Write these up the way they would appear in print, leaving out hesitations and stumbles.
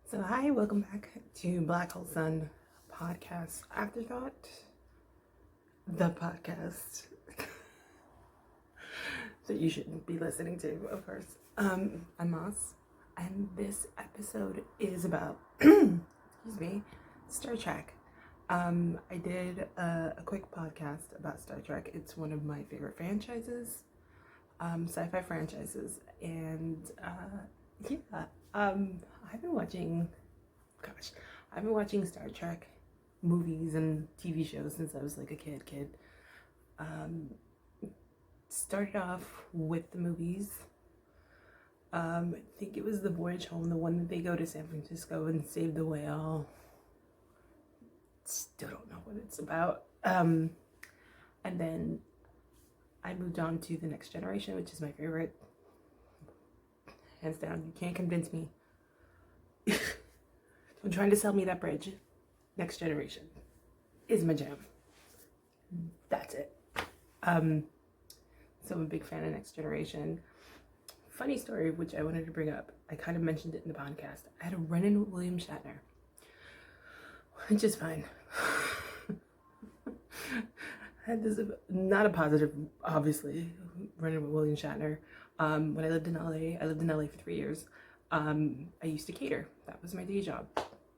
So hi, welcome back to Black Hole Sun Podcast Afterthought, the podcast that you shouldn't be listening to, of course. I'm Moss, and this episode is about, excuse me, Star Trek. I did a quick podcast about Star Trek. It's one of my favorite franchises, sci-fi franchises, and yeah. I've been watching, I've been watching Star Trek movies and TV shows since I was like a kid. Started off with the movies. I think it was The Voyage Home, the one that they go to San Francisco and save the whale. Still don't know what it's about. And then I moved on to The Next Generation, which is my favorite. Hands down, you can't convince me. I'm trying to sell me that bridge. Next Generation is my jam. That's it. So I'm a big fan of Next Generation. Funny story, which I wanted to bring up. I kind of mentioned it in the podcast. I had a run-in with William Shatner, which is fine. I had this, not a positive, obviously, run-in with William Shatner. When I lived in LA, I lived in LA for 3 years. I used to cater. That was my day job.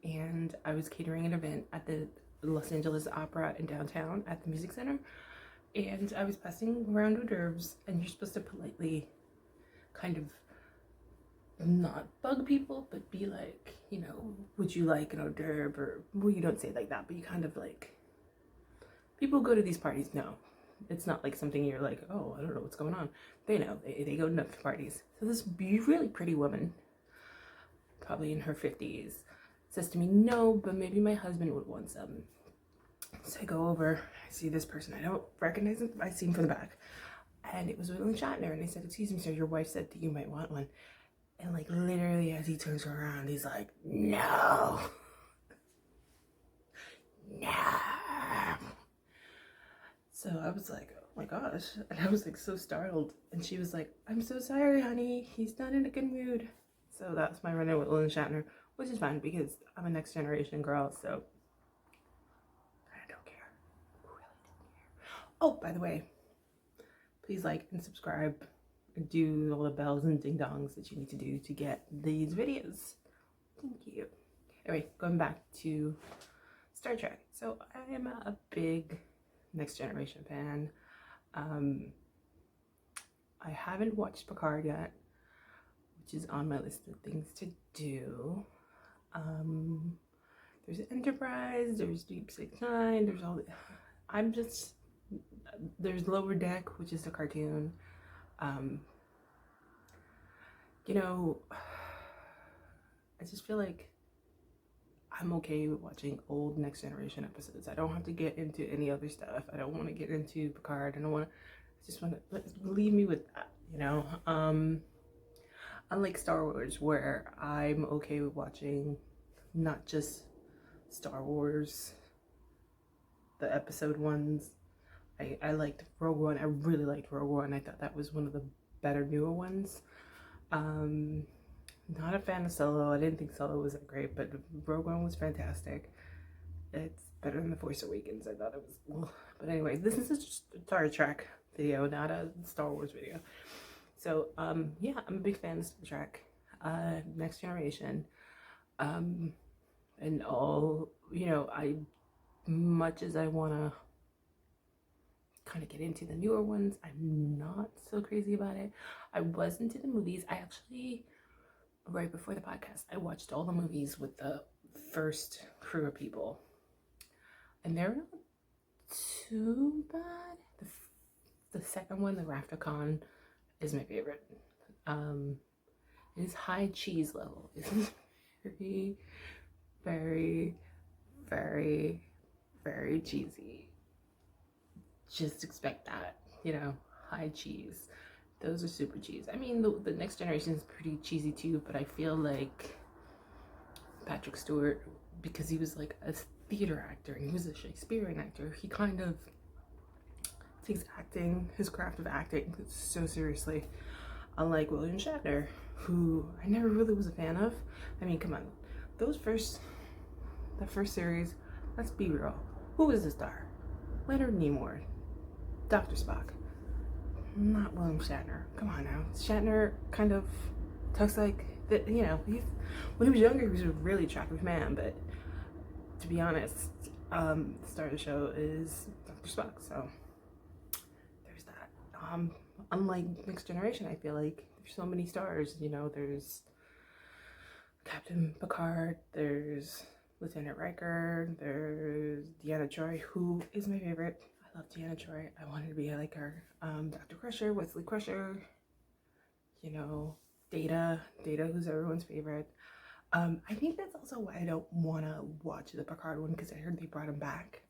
And I was catering an event at the Los Angeles Opera in downtown at the Music Center. And I was passing around hors d'oeuvres, and you're supposed to politely kind of not bug people, but be like, you know, would you like an hors d'oeuvre? Or, well, you don't say it like that, but you kind of like, people go to these parties, no. It's not like something you're like, oh, I don't know what's going on. They know, they go to parties. So this really pretty woman, probably in her 50s, says to me, no, but maybe my husband would want some. So I go over, I see this person, I don't recognize him, I see him from the back. And it was William Shatner, and I said, excuse me, sir, your wife said that you might want one. And like literally as he turns around, he's like, no. No. So I was like, oh my gosh. And I was like so startled. And she was like, I'm so sorry, honey. He's not in a good mood. So that's my run-in with William Shatner, which is fine because I'm a Next Generation girl, so I don't care. Really don't care. Oh, by the way, please like and subscribe and do all the bells and ding-dongs that you need to do to get these videos. Thank you. Anyway, going back to Star Trek. So I am a big Next Generation fan. I haven't watched Picard yet, which is on my list of things to do. There's Enterprise, there's Deep Space Nine, there's all there's Lower Deck, which is a cartoon. You know, I just feel like I'm okay with watching old Next Generation episodes. I don't have to get into any other stuff. I don't want to get into Picard. I just want to leave me with that, you know? Unlike Star Wars, where I'm okay with watching not just Star Wars, the episode ones. I liked Rogue One. I really liked Rogue One. I thought that was one of the better newer ones. Not a fan of Solo. I didn't think Solo was that great, but Rogue One was fantastic. It's better than The Force Awakens. I thought it was. But anyway, this is just a Star Trek video, not a Star Wars video. So, yeah, I'm a big fan of Star Trek, Next Generation, and all, you know, much as I want to kind of get into the newer ones, I'm not so crazy about it. I was into the movies. I actually, right before the podcast, I watched all the movies with the first crew of people, and they're not too bad. The second one, the Rafter-Con, is my favorite. It is high cheese level. It is very, very, very, very cheesy. Just expect that, you know, high cheese. Those are super cheese. I mean, the Next Generation is pretty cheesy too, but I feel like Patrick Stewart, because he was like a theater actor and he was a Shakespearean actor, he kind of takes acting, his craft of acting, so seriously. Unlike William Shatner, who I never really was a fan of. I mean, come on, the first series, let's be real. Who was the star? Leonard Nimoy, Dr. Spock, not William Shatner. Come on now. Shatner kind of talks like that, you know, when he was younger, he was a really attractive man, but to be honest, the star of the show is Dr. Spock, so there's that. Unlike Next Generation, I feel like there's so many stars, you know, there's Captain Picard, there's Lieutenant Riker, there's Deanna Troi, who is my favorite. I love Deanna Troi. I wanted to be like her. Dr. Crusher, Wesley Crusher, you know, Data, who's everyone's favorite. I think that's also why I don't want to watch the Picard one, because I heard they brought him back.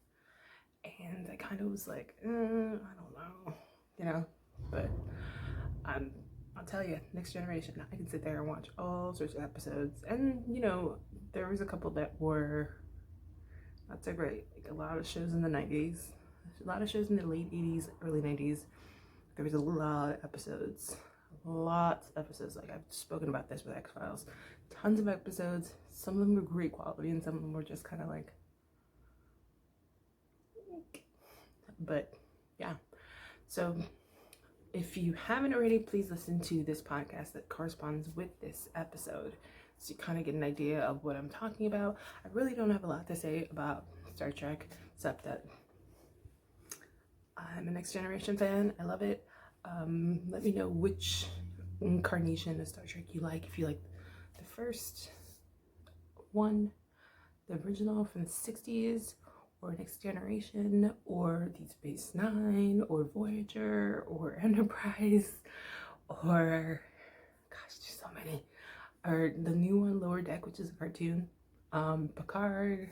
And I kind of was like, I don't know, you know, but I'll tell you, Next Generation, I can sit there and watch all sorts of episodes. And, you know, there was a couple that were not so great. Like a lot of shows in the 90s, a lot of shows in the late 80s, early 90s. There was a lot of episodes. Lots of episodes. Like I've spoken about this with X-Files. Tons of episodes. Some of them were great quality and some of them were just kind of like, but yeah. So if you haven't already, please listen to this podcast that corresponds with this episode, so you kind of get an idea of what I'm talking about. I really don't have a lot to say about Star Trek, except that I'm a Next Generation fan. I love it. Let me know which incarnation of Star Trek you like. If you like the first one, the original from the 60s, or Next Generation, or Deep Space Nine, or Voyager, or Enterprise, or gosh, there's so many. Or the new one, Lower Deck, which is a cartoon, Picard.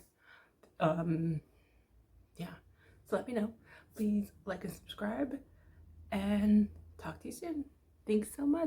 Yeah. So let me know. Please like and subscribe, and talk to you soon. Thanks so much.